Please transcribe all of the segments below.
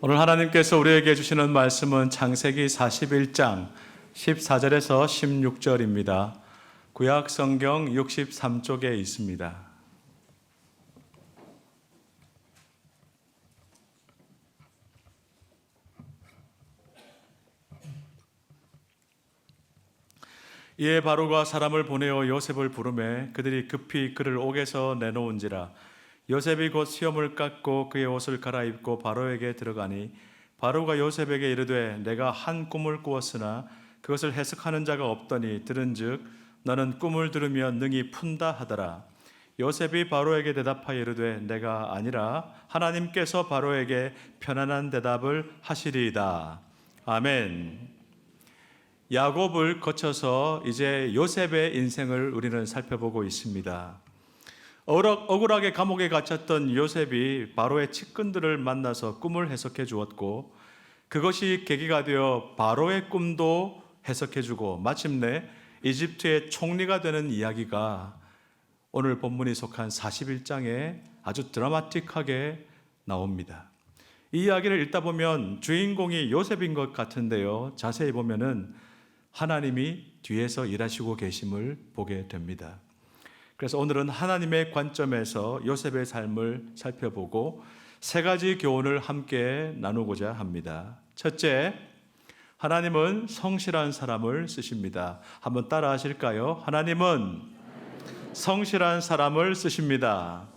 오늘 하나님께서 우리에게 주시는 말씀은 창세기 41장 14절에서 16절입니다. 구약 성경 63쪽에 있습니다. 이에 바로가 사람을 보내어 요셉을 부르매 그들이 급히 그를 옥에서 내놓은지라. 요셉이 곧 수염을 깎고 그의 옷을 갈아입고 바로에게 들어가니 바로가 요셉에게 이르되 내가 한 꿈을 꾸었으나 그것을 해석하는 자가 없더니 들은즉 너는 꿈을 들으면 능히 푼다 하더라. 요셉이 바로에게 대답하여 이르되 내가 아니라 하나님께서 바로에게 편안한 대답을 하시리이다. 아멘. 야곱을 거쳐서 이제 요셉의 인생을 우리는 살펴보고 있습니다. 억울하게 감옥에 갇혔던 요셉이 바로의 측근들을 만나서 꿈을 해석해 주었고 그것이 계기가 되어 바로의 꿈도 해석해 주고 마침내 이집트의 총리가 되는 이야기가 오늘 본문이 속한 41장에 아주 드라마틱하게 나옵니다. 이 이야기를 읽다 보면 주인공이 요셉인 것 같은데요, 자세히 보면은 하나님이 뒤에서 일하시고 계심을 보게 됩니다. 그래서 오늘은 하나님의 관점에서 요셉의 삶을 살펴보고 세 가지 교훈을 함께 나누고자 합니다. 첫째, 하나님은 성실한 사람을 쓰십니다. 한번 따라 하실까요? 하나님은 성실한 사람을 쓰십니다.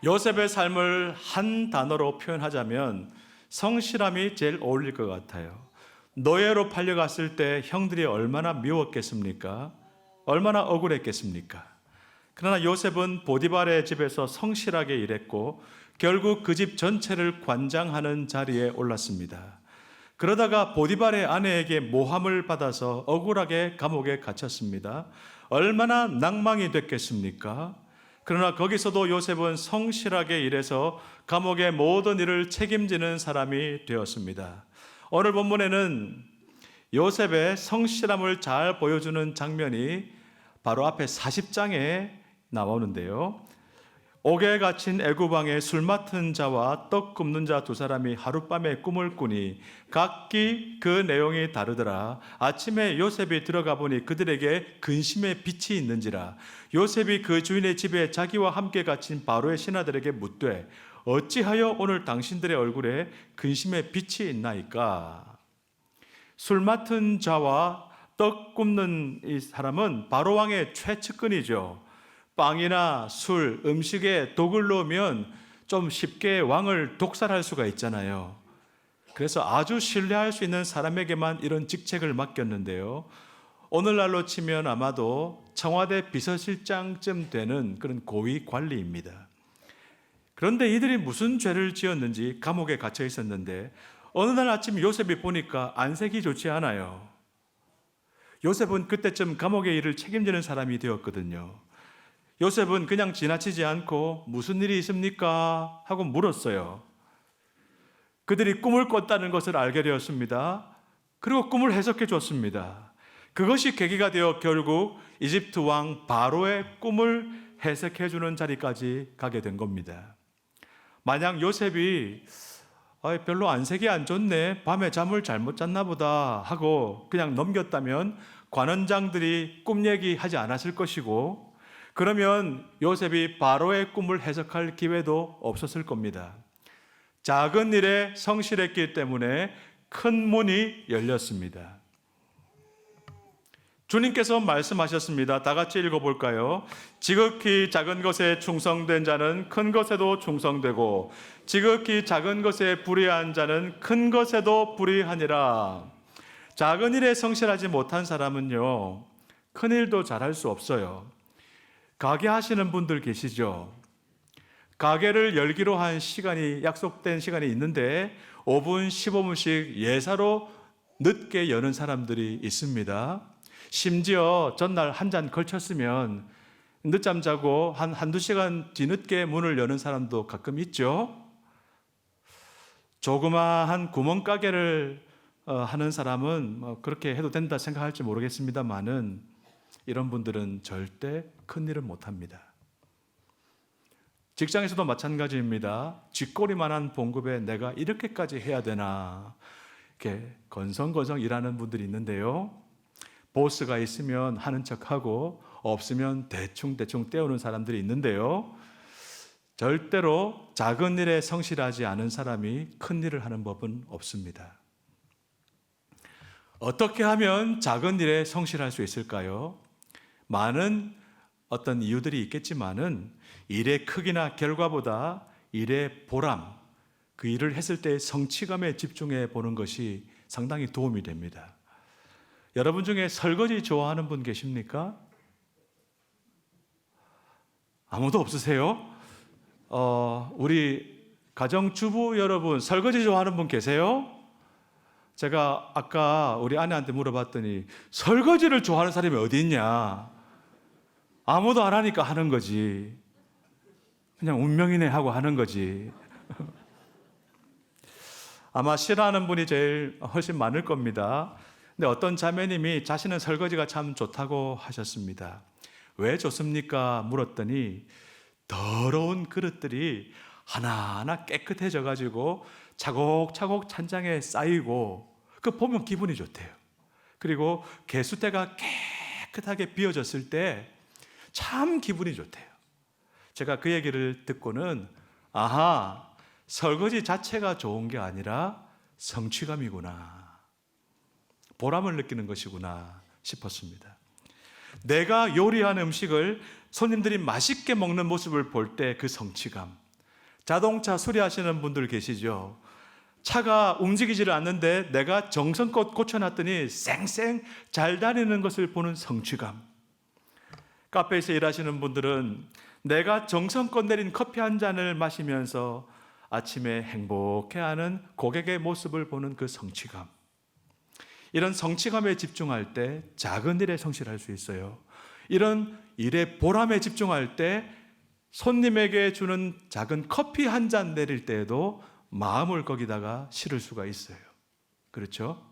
요셉의 삶을 한 단어로 표현하자면 성실함이 제일 어울릴 것 같아요. 노예로 팔려갔을 때 형들이 얼마나 미웠겠습니까? 얼마나 억울했겠습니까? 그러나 요셉은 보디발의 집에서 성실하게 일했고 결국 그 집 전체를 관장하는 자리에 올랐습니다. 그러다가 보디발의 아내에게 모함을 받아서 억울하게 감옥에 갇혔습니다. 얼마나 낭망이 됐겠습니까? 그러나 거기서도 요셉은 성실하게 일해서 감옥의 모든 일을 책임지는 사람이 되었습니다. 오늘 본문에는 요셉의 성실함을 잘 보여주는 장면이 바로 앞에 40장에 나오는데요. 옥에 갇힌 애굽 왕의 술 맡은 자와 떡 굽는 자 두 사람이 하룻밤에 꿈을 꾸니 각기 그 내용이 다르더라. 아침에 요셉이 들어가 보니 그들에게 근심의 빛이 있는지라. 요셉이 그 주인의 집에 자기와 함께 갇힌 바로의 신하들에게 묻되 어찌하여 오늘 당신들의 얼굴에 근심의 빛이 있나이까? 술 맡은 자와 떡 굽는 이 사람은 바로 왕의 최측근이죠. 빵이나 술, 음식에 독을 넣으면 좀 쉽게 왕을 독살할 수가 있잖아요. 그래서 아주 신뢰할 수 있는 사람에게만 이런 직책을 맡겼는데요. 오늘날로 치면 아마도 청와대 비서실장쯤 되는 그런 고위 관리입니다. 그런데 이들이 무슨 죄를 지었는지 감옥에 갇혀 있었는데 어느 날 아침 요셉이 보니까 안색이 좋지 않아요. 요셉은 그때쯤 감옥의 일을 책임지는 사람이 되었거든요. 요셉은 그냥 지나치지 않고 무슨 일이 있습니까? 하고 물었어요. 그들이 꿈을 꿨다는 것을 알게 되었습니다. 그리고 꿈을 해석해 줬습니다. 그것이 계기가 되어 결국 이집트 왕 바로의 꿈을 해석해 주는 자리까지 가게 된 겁니다. 만약 요셉이 별로 안색이 안 좋네, 밤에 잠을 잘못 잤나 보다 하고 그냥 넘겼다면 관원장들이 꿈 얘기하지 않았을 것이고 그러면 요셉이 바로의 꿈을 해석할 기회도 없었을 겁니다. 작은 일에 성실했기 때문에 큰 문이 열렸습니다. 주님께서 말씀하셨습니다. 다 같이 읽어볼까요? 지극히 작은 것에 충성된 자는 큰 것에도 충성되고 지극히 작은 것에 불의한 자는 큰 것에도 불의하니라. 작은 일에 성실하지 못한 사람은요, 큰 일도 잘할 수 없어요. 가게 하시는 분들 계시죠? 가게를 열기로 한 시간이, 약속된 시간이 있는데 5분, 15분씩 예사로 늦게 여는 사람들이 있습니다. 심지어 전날 한 잔 걸쳤으면 늦잠 자고 한두 시간 뒤늦게 문을 여는 사람도 가끔 있죠. 조그마한 구멍가게를 하는 사람은 그렇게 해도 된다 생각할지 모르겠습니다만은 이런 분들은 절대 큰 일을 못합니다. 직장에서도 마찬가지입니다. 쥐꼬리만한 봉급에 내가 이렇게까지 해야 되나, 이렇게 건성건성 일하는 분들이 있는데요. 보스가 있으면 하는 척하고 없으면 대충 때우는 사람들이 있는데요. 절대로 작은 일에 성실하지 않은 사람이 큰 일을 하는 법은 없습니다. 어떻게 하면 작은 일에 성실할 수 있을까요? 많은 어떤 이유들이 있겠지만은 일의 크기나 결과보다 일의 보람, 그 일을 했을 때의 성취감에 집중해 보는 것이 상당히 도움이 됩니다. 여러분 중에 설거지 좋아하는 분 계십니까? 아무도 없으세요? 우리 가정주부 여러분, 설거지 좋아하는 분 계세요? 제가 아까 우리 아내한테 물어봤더니 설거지를 좋아하는 사람이 어디 있냐? 아무도 안 하니까 하는 거지. 그냥 운명이네 하고 하는 거지. 아마 싫어하는 분이 훨씬 많을 겁니다. 근데 어떤 자매님이 자신은 설거지가 참 좋다고 하셨습니다. 왜 좋습니까? 물었더니 더러운 그릇들이 하나하나 깨끗해져 가지고 차곡차곡 찬장에 쌓이고 그 보면 기분이 좋대요. 그리고 개수대가 깨끗하게 비워졌을 때 참 기분이 좋대요. 제가 그 얘기를 듣고는 아하, 설거지 자체가 좋은 게 아니라 성취감이구나, 보람을 느끼는 것이구나 싶었습니다. 내가 요리한 음식을 손님들이 맛있게 먹는 모습을 볼 때 그 성취감. 자동차 수리하시는 분들 계시죠? 차가 움직이지를 않는데 내가 정성껏 고쳐놨더니 쌩쌩 잘 다니는 것을 보는 성취감. 카페에서 일하시는 분들은 내가 정성껏 내린 커피 한 잔을 마시면서 아침에 행복해하는 고객의 모습을 보는 그 성취감. 이런 성취감에 집중할 때 작은 일에 성실할 수 있어요. 이런 일에 보람에 집중할 때 손님에게 주는 작은 커피 한 잔 내릴 때에도 마음을 거기다가 실을 수가 있어요. 그렇죠?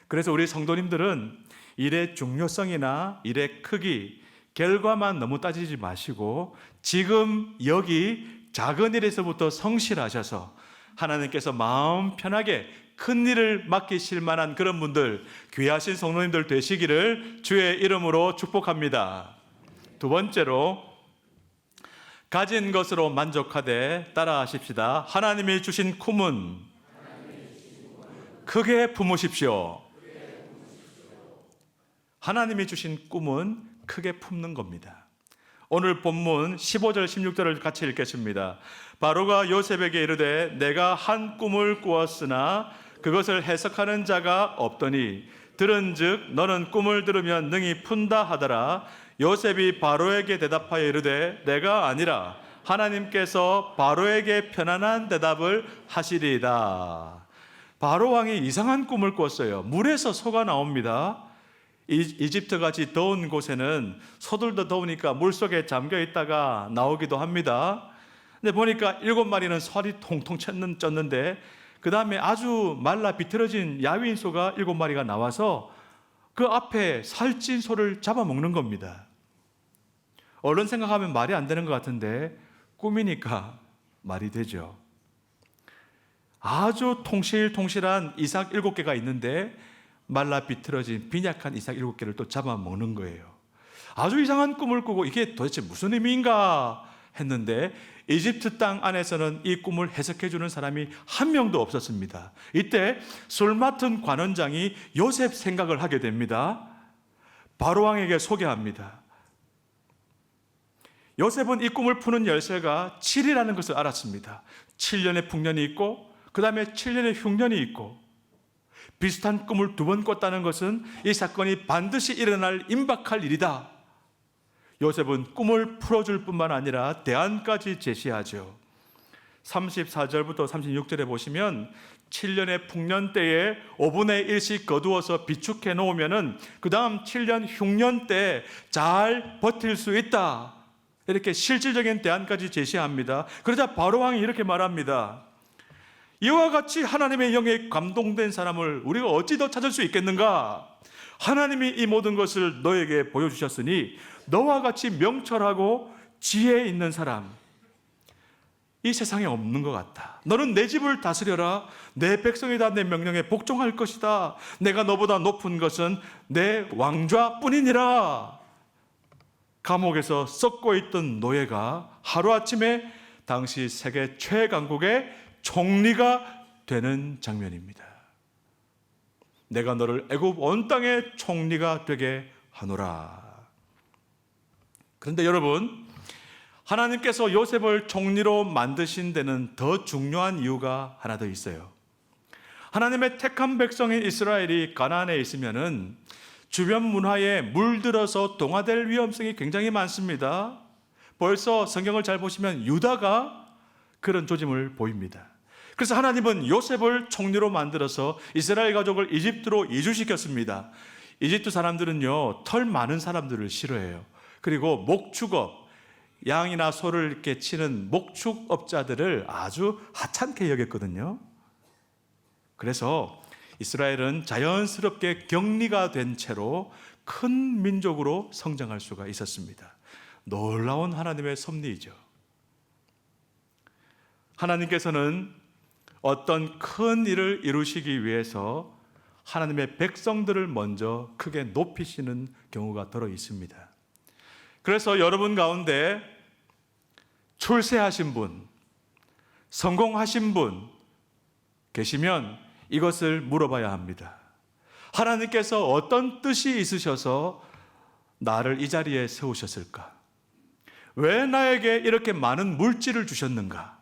그래서 우리 성도님들은 일의 중요성이나 일의 크기, 결과만 너무 따지지 마시고 지금 여기 작은 일에서부터 성실하셔서 하나님께서 마음 편하게 큰 일을 맡기실 만한 그런 분들, 귀하신 성도님들 되시기를 주의 이름으로 축복합니다. 두 번째로, 가진 것으로 만족하되 따라하십시다. 하나님이 주신 꿈은 크게 품으십시오. 하나님이 주신 꿈은 크게 품는 겁니다. 오늘 본문 15절 16절을 같이 읽겠습니다. 바로가 요셉에게 이르되 내가 한 꿈을 꾸었으나 그것을 해석하는 자가 없더니 들은즉 너는 꿈을 들으면 능히 푼다 하더라. 요셉이 바로에게 대답하여 이르되 내가 아니라 하나님께서 바로에게 편안한 대답을 하시리이다. 바로 왕이 이상한 꿈을 꿨어요. 물에서 소가 나옵니다. 이집트같이 더운 곳에는 소들도 더우니까 물속에 잠겨 있다가 나오기도 합니다. 근데 보니까 7마리는 살이 통통 쪘는데 그 다음에 아주 말라 비틀어진 야윈 소가 7마리가 나와서 그 앞에 살찐 소를 잡아먹는 겁니다. 얼른 생각하면 말이 안 되는 것 같은데 꿈이니까 말이 되죠. 아주 통실통실한 이삭 7개가 있는데 말라 비틀어진 빈약한 이삭 7개를 또 잡아먹는 거예요. 아주 이상한 꿈을 꾸고 이게 도대체 무슨 의미인가 했는데 이집트 땅 안에서는 이 꿈을 해석해 주는 사람이 한 명도 없었습니다. 이때 술 맡은 관원장이 요셉 생각을 하게 됩니다. 바로 왕에게 소개합니다. 요셉은 이 꿈을 푸는 열쇠가 7이라는 것을 알았습니다. 7년의 풍년이 있고 그 다음에 7년의 흉년이 있고 비슷한 꿈을 2번 꿨다는 것은 이 사건이 반드시 일어날 임박할 일이다. 요셉은 꿈을 풀어줄 뿐만 아니라 대안까지 제시하죠. 34절부터 36절에 보시면 7년의 풍년 때에 5분의 1씩 거두어서 비축해 놓으면 그 다음 7년 흉년 때 잘 버틸 수 있다. 이렇게 실질적인 대안까지 제시합니다. 그러자 바로왕이 이렇게 말합니다. 이와 같이 하나님의 영에 감동된 사람을 우리가 어찌 더 찾을 수 있겠는가? 하나님이 이 모든 것을 너에게 보여주셨으니 너와 같이 명철하고 지혜 있는 사람, 이 세상에 없는 것 같다. 너는 내 집을 다스려라. 내 백성이 다 내 명령에 복종할 것이다. 내가 너보다 높은 것은 내 왕좌뿐이니라. 감옥에서 썩고 있던 노예가 하루아침에 당시 세계 최강국의 총리가 되는 장면입니다. 내가 너를 애굽 온 땅의 총리가 되게 하노라. 그런데 여러분, 하나님께서 요셉을 총리로 만드신 데는 더 중요한 이유가 하나 더 있어요. 하나님의 택한 백성인 이스라엘이 가나안에 있으면은 주변 문화에 물들어서 동화될 위험성이 굉장히 많습니다. 벌써 성경을 잘 보시면 유다가 그런 조짐을 보입니다. 그래서 하나님은 요셉을 총리로 만들어서 이스라엘 가족을 이집트로 이주시켰습니다. 이집트 사람들은요, 털 많은 사람들을 싫어해요. 그리고 목축업, 양이나 소를 이렇게 치는 목축업자들을 아주 하찮게 여겼거든요. 그래서 이스라엘은 자연스럽게 격리가 된 채로 큰 민족으로 성장할 수가 있었습니다. 놀라운 하나님의 섭리이죠. 하나님께서는 어떤 큰 일을 이루시기 위해서 하나님의 백성들을 먼저 크게 높이시는 경우가 더러 있습니다. 그래서 여러분 가운데 출세하신 분, 성공하신 분 계시면 이것을 물어봐야 합니다. 하나님께서 어떤 뜻이 있으셔서 나를 이 자리에 세우셨을까? 왜 나에게 이렇게 많은 물질을 주셨는가?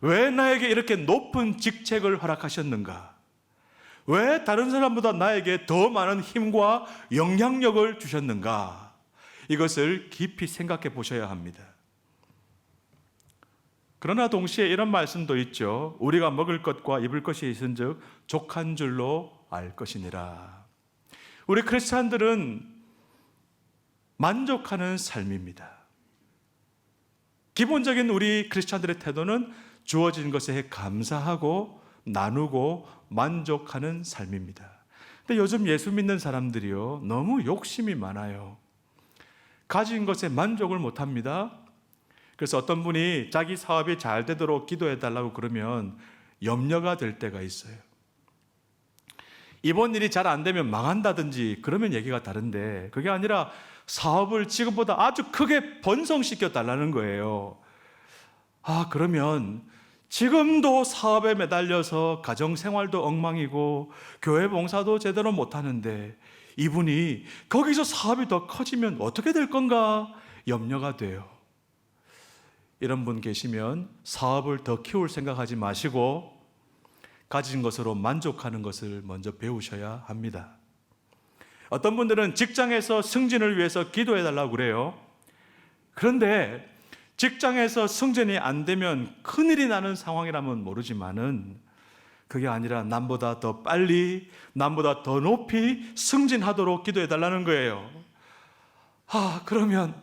왜 나에게 이렇게 높은 직책을 허락하셨는가? 왜 다른 사람보다 나에게 더 많은 힘과 영향력을 주셨는가? 이것을 깊이 생각해 보셔야 합니다. 그러나 동시에 이런 말씀도 있죠. 우리가 먹을 것과 입을 것이 있은즉 족한 줄로 알 것이니라. 우리 크리스찬들은 만족하는 삶입니다. 기본적인 우리 크리스찬들의 태도는 주어진 것에 감사하고 나누고 만족하는 삶입니다. 근데 요즘 예수 믿는 사람들이요, 너무 욕심이 많아요. 가진 것에 만족을 못합니다. 그래서 어떤 분이 자기 사업이 잘 되도록 기도해 달라고 그러면 염려가 될 때가 있어요. 이번 일이 잘 안 되면 망한다든지 그러면 얘기가 다른데, 그게 아니라 사업을 지금보다 아주 크게 번성시켜 달라는 거예요. 그러면 지금도 사업에 매달려서 가정생활도 엉망이고 교회 봉사도 제대로 못하는데 이분이 거기서 사업이 더 커지면 어떻게 될 건가 염려가 돼요. 이런 분 계시면 사업을 더 키울 생각하지 마시고 가진 것으로 만족하는 것을 먼저 배우셔야 합니다. 어떤 분들은 직장에서 승진을 위해서 기도해 달라고 그래요. 그런데 직장에서 승진이 안 되면 큰일이 나는 상황이라면 모르지만은 그게 아니라 남보다 더 빨리, 남보다 더 높이 승진하도록 기도해 달라는 거예요. 그러면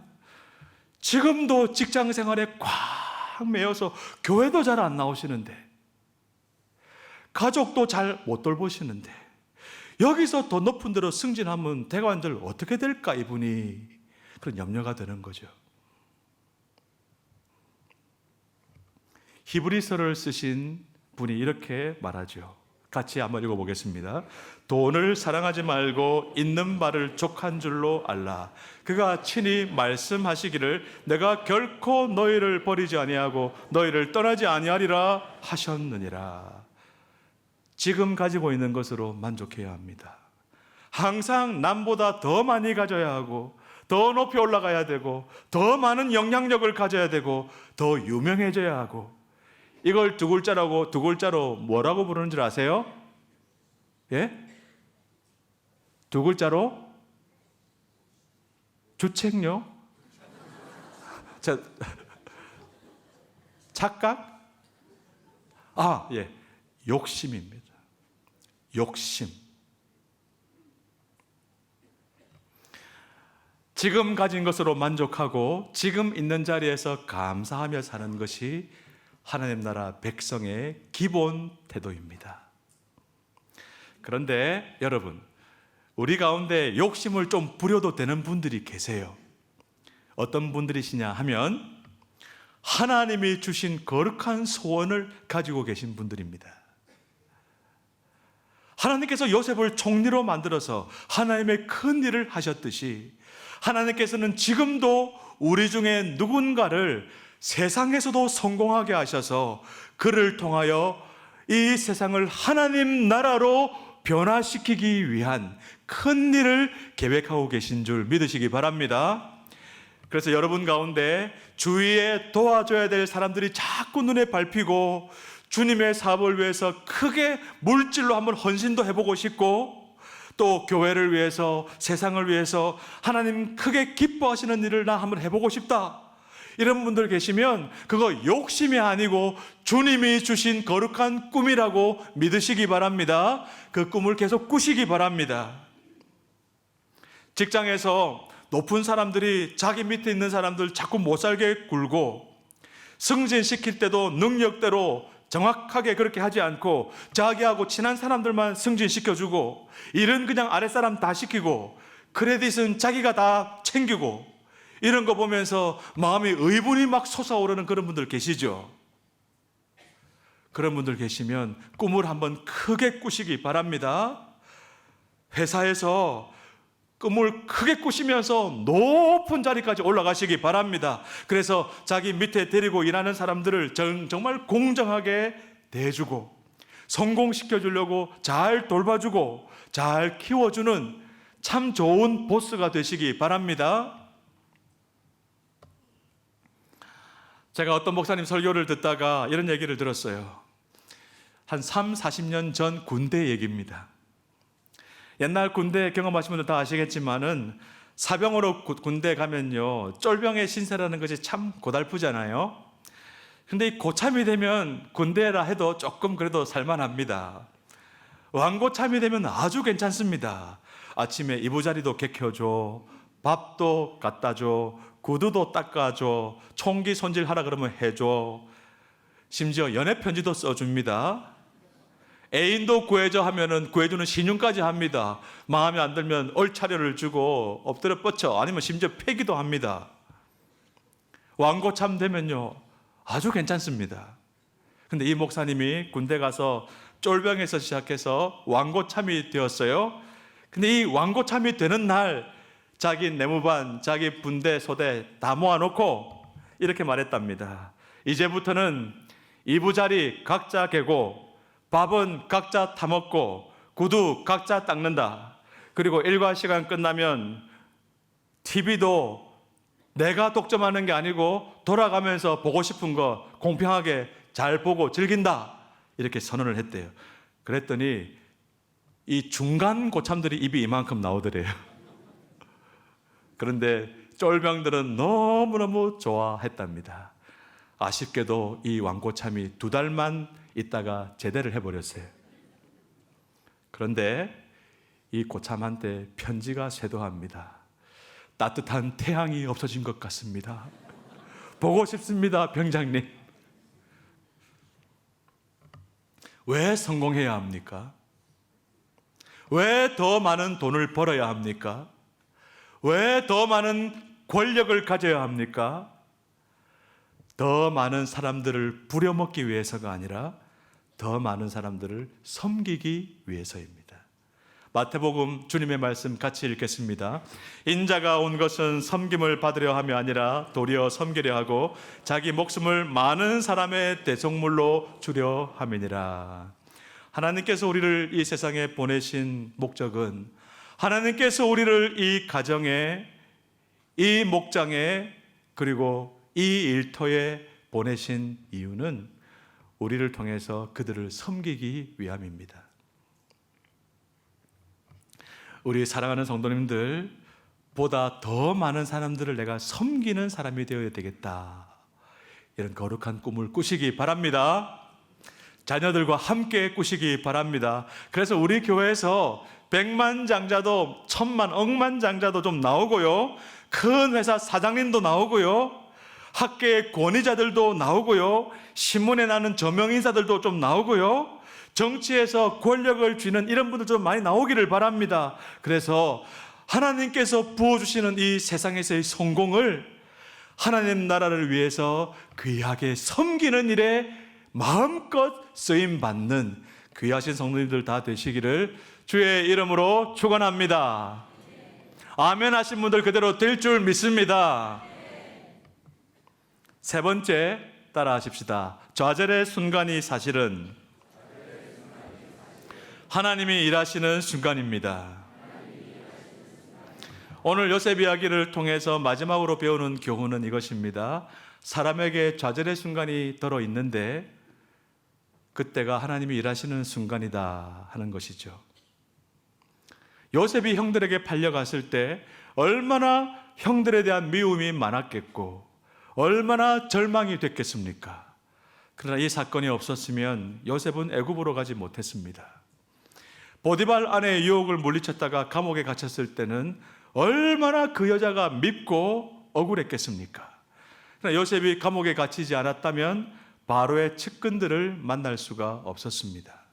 지금도 직장 생활에 꽉 매여서 교회도 잘 안 나오시는데, 가족도 잘 못 돌보시는데, 여기서 더 높은 데로 승진하면 대관들 어떻게 될까, 이분이. 그런 염려가 드는 거죠. 히브리서를 쓰신 분이 이렇게 말하죠. 같이 한번 읽어보겠습니다. 돈을 사랑하지 말고 있는 바를 족한 줄로 알라. 그가 친히 말씀하시기를 내가 결코 너희를 버리지 아니하고 너희를 떠나지 아니하리라 하셨느니라. 지금 가지고 있는 것으로 만족해야 합니다. 항상 남보다 더 많이 가져야 하고 더 높이 올라가야 되고 더 많은 영향력을 가져야 되고 더 유명해져야 하고, 이걸 두 글자로 뭐라고 부르는 줄 아세요? 예? 두 글자로? 주책요? 착각? 예. 욕심입니다. 욕심. 지금 가진 것으로 만족하고 지금 있는 자리에서 감사하며 사는 것이 하나님 나라 백성의 기본 태도입니다. 그런데 여러분, 우리 가운데 욕심을 좀 부려도 되는 분들이 계세요. 어떤 분들이시냐 하면 하나님이 주신 거룩한 소원을 가지고 계신 분들입니다. 하나님께서 요셉을 총리로 만들어서 하나님의 큰 일을 하셨듯이 하나님께서는 지금도 우리 중에 누군가를 세상에서도 성공하게 하셔서 그를 통하여 이 세상을 하나님 나라로 변화시키기 위한 큰 일을 계획하고 계신 줄 믿으시기 바랍니다. 그래서 여러분 가운데 주위에 도와줘야 될 사람들이 자꾸 눈에 밟히고 주님의 사업을 위해서 크게 물질로 한번 헌신도 해보고 싶고 또 교회를 위해서 세상을 위해서 하나님 크게 기뻐하시는 일을 나 한번 해보고 싶다, 이런 분들 계시면 그거 욕심이 아니고 주님이 주신 거룩한 꿈이라고 믿으시기 바랍니다. 그 꿈을 계속 꾸시기 바랍니다. 직장에서 높은 사람들이 자기 밑에 있는 사람들 자꾸 못 살게 굴고 승진시킬 때도 능력대로 정확하게 그렇게 하지 않고 자기하고 친한 사람들만 승진시켜주고 일은 그냥 아랫사람 다 시키고 크레딧은 자기가 다 챙기고 이런 거 보면서 마음이 의분이 막 솟아오르는 그런 분들 계시죠? 그런 분들 계시면 꿈을 한번 크게 꾸시기 바랍니다. 회사에서 꿈을 크게 꾸시면서 높은 자리까지 올라가시기 바랍니다. 그래서 자기 밑에 데리고 일하는 사람들을 정말 공정하게 대해주고 성공시켜주려고 잘 돌봐주고 잘 키워주는 참 좋은 보스가 되시기 바랍니다. 제가 어떤 목사님 설교를 듣다가 이런 얘기를 들었어요. 한 40년 전 군대 얘기입니다. 옛날 군대 경험하신 분들 다 아시겠지만은 사병으로 군대 가면요, 쫄병의 신세라는 것이 참 고달프잖아요. 근데 이 고참이 되면 군대라 해도 조금 그래도 살만합니다. 왕고참이 되면 아주 괜찮습니다. 아침에 이부자리도 개켜줘, 밥도 갖다 줘, 구두도 닦아줘, 총기 손질하라 그러면 해줘, 심지어 연애 편지도 써줍니다. 애인도 구해줘 하면은 구해주는 신용까지 합니다. 마음에 안 들면 얼차려를 주고 엎드려 뻗쳐, 아니면 심지어 패기도 합니다. 왕고참 되면요 아주 괜찮습니다. 근데 이 목사님이 군대 가서 쫄병에서 시작해서 왕고참이 되었어요. 근데 이 왕고참이 되는 날 자기 내무반, 자기 분대, 소대 다 모아놓고 이렇게 말했답니다. 이제부터는 이부자리 각자 개고 밥은 각자 타먹고 구두 각자 닦는다. 그리고 일과 시간 끝나면 TV도 내가 독점하는 게 아니고 돌아가면서 보고 싶은 거 공평하게 잘 보고 즐긴다. 이렇게 선언을 했대요. 그랬더니 이 중간 고참들이 입이 이만큼 나오더래요. 그런데 쫄병들은 너무너무 좋아했답니다. 아쉽게도 이 왕고참이 2달만 있다가 제대를 해버렸어요. 그런데 이 고참한테 편지가 쇄도합니다. 따뜻한 태양이 없어진 것 같습니다. 보고 싶습니다, 병장님. 왜 성공해야 합니까? 왜 더 많은 돈을 벌어야 합니까? 왜 더 많은 권력을 가져야 합니까? 더 많은 사람들을 부려먹기 위해서가 아니라 더 많은 사람들을 섬기기 위해서입니다. 마태복음 주님의 말씀 같이 읽겠습니다. 인자가 온 것은 섬김을 받으려 함이 아니라 도리어 섬기려 하고 자기 목숨을 많은 사람의 대속물로 주려 함이니라. 하나님께서 우리를 이 세상에 보내신 목적은, 하나님께서 우리를 이 가정에, 이 목장에, 그리고 이 일터에 보내신 이유는 우리를 통해서 그들을 섬기기 위함입니다. 우리 사랑하는 성도님들, 보다 더 많은 사람들을 내가 섬기는 사람이 되어야 되겠다, 이런 거룩한 꿈을 꾸시기 바랍니다. 자녀들과 함께 꾸시기 바랍니다. 그래서 우리 교회에서 100만 장자도 1000만, 억만 장자도 좀 나오고요, 큰 회사 사장님도 나오고요, 학계의 권위자들도 나오고요, 신문에 나는 저명인사들도 좀 나오고요, 정치에서 권력을 쥐는 이런 분들 좀 많이 나오기를 바랍니다. 그래서 하나님께서 부어주시는 이 세상에서의 성공을 하나님 나라를 위해서 귀하게 섬기는 일에 마음껏 쓰임받는 귀하신 성도님들 다 되시기를 주의 이름으로 축원합니다. 아멘 하신 분들 그대로 될 줄 믿습니다. 세 번째 따라 하십시다. 좌절의 순간이 사실은 하나님이 일하시는 순간입니다. 오늘 요셉 이야기를 통해서 마지막으로 배우는 교훈은 이것입니다. 사람에게 좌절의 순간이 들어 있는데 그때가 하나님이 일하시는 순간이다 하는 것이죠. 요셉이 형들에게 팔려갔을 때 얼마나 형들에 대한 미움이 많았겠고 얼마나 절망이 됐겠습니까? 그러나 이 사건이 없었으면 요셉은 애굽으로 가지 못했습니다. 보디발 아내의 유혹을 물리쳤다가 감옥에 갇혔을 때는 얼마나 그 여자가 밉고 억울했겠습니까? 그러나 요셉이 감옥에 갇히지 않았다면 바로의 측근들을 만날 수가 없었습니다.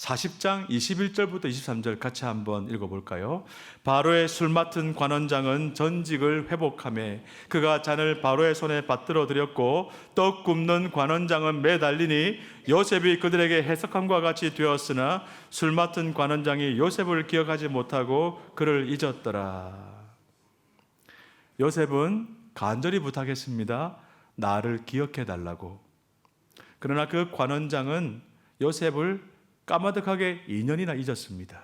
40장 21절부터 23절 같이 한번 읽어볼까요? 바로의 술 맡은 관원장은 전직을 회복하며 그가 잔을 바로의 손에 받들어 드렸고 떡 굽는 관원장은 매달리니 요셉이 그들에게 해석함과 같이 되었으나 술 맡은 관원장이 요셉을 기억하지 못하고 그를 잊었더라. 요셉은 간절히 부탁했습니다. 나를 기억해 달라고. 그러나 그 관원장은 요셉을 까마득하게 2년이나 잊었습니다.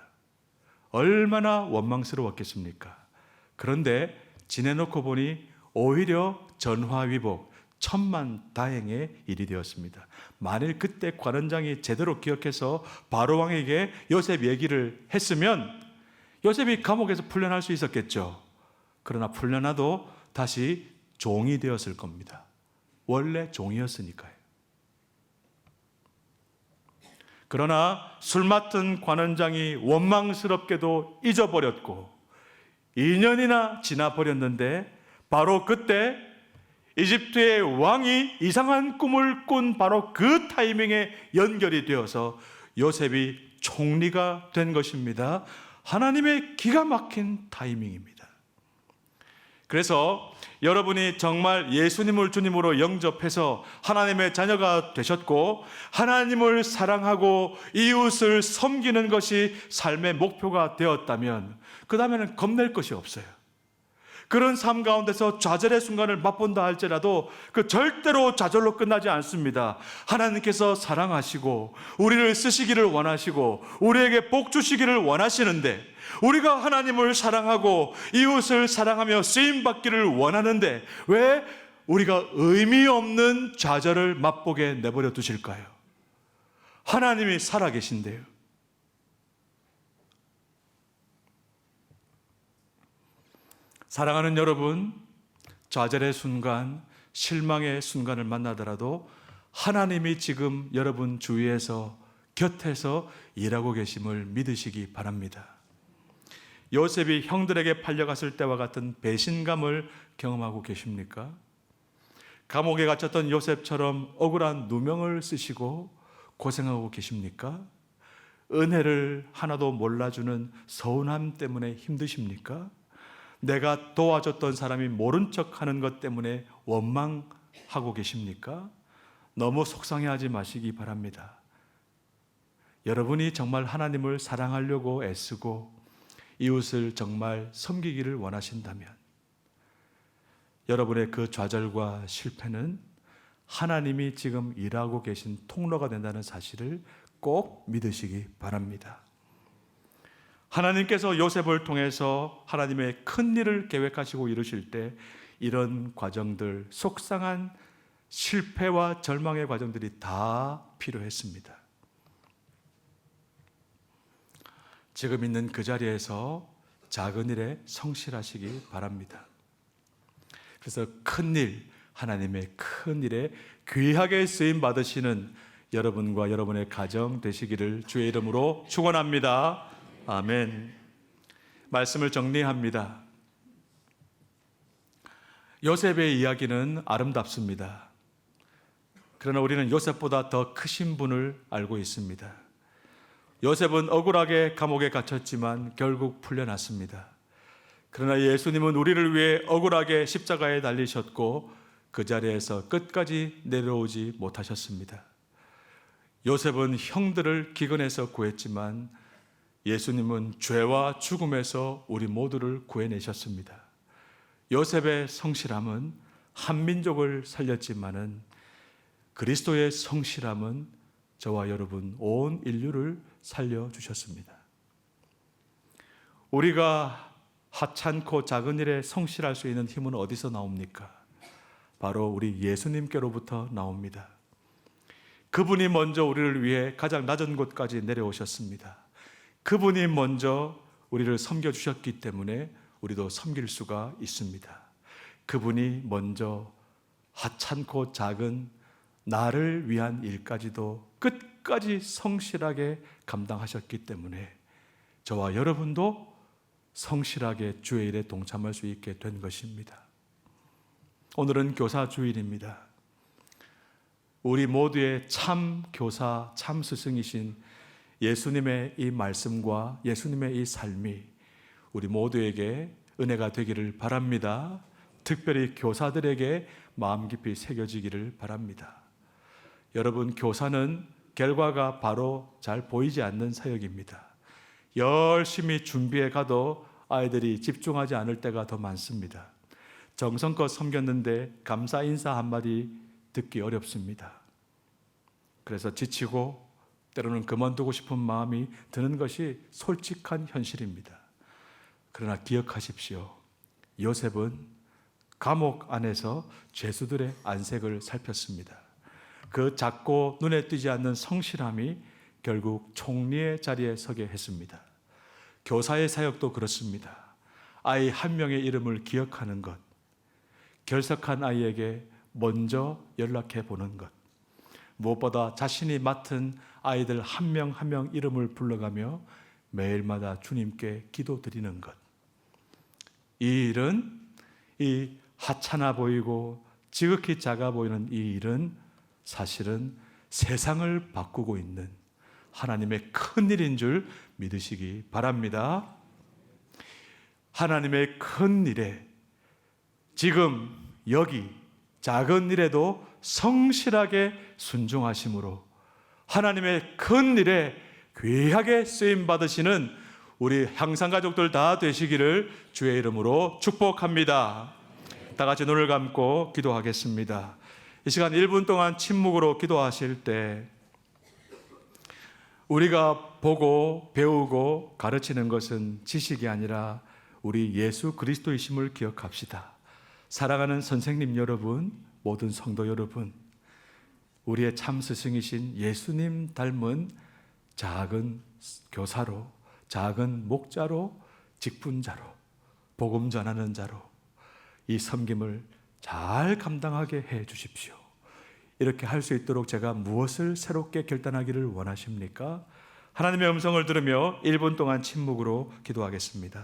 얼마나 원망스러웠겠습니까? 그런데 지내놓고 보니 오히려 전화위복, 천만다행의 일이 되었습니다. 만일 그때 관원장이 제대로 기억해서 바로왕에게 요셉 얘기를 했으면 요셉이 감옥에서 풀려날 수 있었겠죠. 그러나 풀려나도 다시 종이 되었을 겁니다. 원래 종이었으니까요. 그러나 술 맡은 관원장이 원망스럽게도 잊어버렸고 2년이나 지나버렸는데 바로 그때 이집트의 왕이 이상한 꿈을 꾼 바로 그 타이밍에 연결이 되어서 요셉이 총리가 된 것입니다. 하나님의 기가 막힌 타이밍입니다. 그래서 여러분이 정말 예수님을 주님으로 영접해서 하나님의 자녀가 되셨고 하나님을 사랑하고 이웃을 섬기는 것이 삶의 목표가 되었다면 그 다음에는 겁낼 것이 없어요. 그런 삶 가운데서 좌절의 순간을 맛본다 할지라도 그 절대로 좌절로 끝나지 않습니다. 하나님께서 사랑하시고 우리를 쓰시기를 원하시고 우리에게 복 주시기를 원하시는데 우리가 하나님을 사랑하고 이웃을 사랑하며 쓰임받기를 원하는데 왜 우리가 의미 없는 좌절을 맛보게 내버려 두실까요? 하나님이 살아계신데요. 사랑하는 여러분, 좌절의 순간, 실망의 순간을 만나더라도 하나님이 지금 여러분 주위에서 곁에서 일하고 계심을 믿으시기 바랍니다. 요셉이 형들에게 팔려갔을 때와 같은 배신감을 경험하고 계십니까? 감옥에 갇혔던 요셉처럼 억울한 누명을 쓰시고 고생하고 계십니까? 은혜를 하나도 몰라주는 서운함 때문에 힘드십니까? 내가 도와줬던 사람이 모른 척하는 것 때문에 원망하고 계십니까? 너무 속상해하지 마시기 바랍니다. 여러분이 정말 하나님을 사랑하려고 애쓰고 이웃을 정말 섬기기를 원하신다면 여러분의 그 좌절과 실패는 하나님이 지금 일하고 계신 통로가 된다는 사실을 꼭 믿으시기 바랍니다. 하나님께서 요셉을 통해서 하나님의 큰 일을 계획하시고 이루실 때 이런 과정들, 속상한 실패와 절망의 과정들이 다 필요했습니다. 지금 있는 그 자리에서 작은 일에 성실하시기 바랍니다. 그래서 큰 일, 하나님의 큰 일에 귀하게 쓰임 받으시는 여러분과 여러분의 가정 되시기를 주의 이름으로 축원합니다. 아멘. 말씀을 정리합니다. 요셉의 이야기는 아름답습니다. 그러나 우리는 요셉보다 더 크신 분을 알고 있습니다. 요셉은 억울하게 감옥에 갇혔지만 결국 풀려났습니다. 그러나 예수님은 우리를 위해 억울하게 십자가에 달리셨고 그 자리에서 끝까지 내려오지 못하셨습니다. 요셉은 형들을 기근에서 구했지만 예수님은 죄와 죽음에서 우리 모두를 구해내셨습니다. 요셉의 성실함은 한 민족을 살렸지만은 그리스도의 성실함은 저와 여러분 온 인류를 살려주셨습니다. 우리가 하찮고 작은 일에 성실할 수 있는 힘은 어디서 나옵니까? 바로 우리 예수님께로부터 나옵니다. 그분이 먼저 우리를 위해 가장 낮은 곳까지 내려오셨습니다. 그분이 먼저 우리를 섬겨주셨기 때문에 우리도 섬길 수가 있습니다. 그분이 먼저 하찮고 작은 나를 위한 일까지도 끝까지 성실하게 감당하셨기 때문에 저와 여러분도 성실하게 주의 일에 동참할 수 있게 된 것입니다. 오늘은 교사 주일입니다. 우리 모두의 참 교사, 참 스승이신 예수님의 이 말씀과 예수님의 이 삶이 우리 모두에게 은혜가 되기를 바랍니다. 특별히 교사들에게 마음 깊이 새겨지기를 바랍니다. 여러분, 교사는 결과가 바로 잘 보이지 않는 사역입니다. 열심히 준비해 가도 아이들이 집중하지 않을 때가 더 많습니다. 정성껏 섬겼는데 감사 인사 한마디 듣기 어렵습니다. 그래서 지치고 때로는 그만두고 싶은 마음이 드는 것이 솔직한 현실입니다. 그러나 기억하십시오. 요셉은 감옥 안에서 죄수들의 안색을 살폈습니다. 그 작고 눈에 띄지 않는 성실함이 결국 총리의 자리에 서게 했습니다. 교사의 사역도 그렇습니다. 아이 한 명의 이름을 기억하는 것, 결석한 아이에게 먼저 연락해 보는 것, 무엇보다 자신이 맡은 아이들 한 명 한 명 이름을 불러가며 매일마다 주님께 기도드리는 것. 이 일은, 이 하찮아 보이고 지극히 작아 보이는 이 일은 사실은 세상을 바꾸고 있는 하나님의 큰 일인 줄 믿으시기 바랍니다. 하나님의 큰 일에 지금 여기 작은 일에도 성실하게 순종하심으로 하나님의 큰 일에 귀하게 쓰임 받으시는 우리 향상가족들 다 되시기를 주의 이름으로 축복합니다. 다 같이 눈을 감고 기도하겠습니다. 이 시간 1분 동안 침묵으로 기도하실 때 우리가 보고 배우고 가르치는 것은 지식이 아니라 우리 예수 그리스도이심을 기억합시다. 사랑하는 선생님 여러분, 모든 성도 여러분, 우리의 참 스승이신 예수님 닮은 작은 교사로, 작은 목자로, 직분자로, 복음 전하는 자로 이 섬김을 잘 감당하게 해 주십시오. 이렇게 할 수 있도록 제가 무엇을 새롭게 결단하기를 원하십니까? 하나님의 음성을 들으며 1분 동안 침묵으로 기도하겠습니다.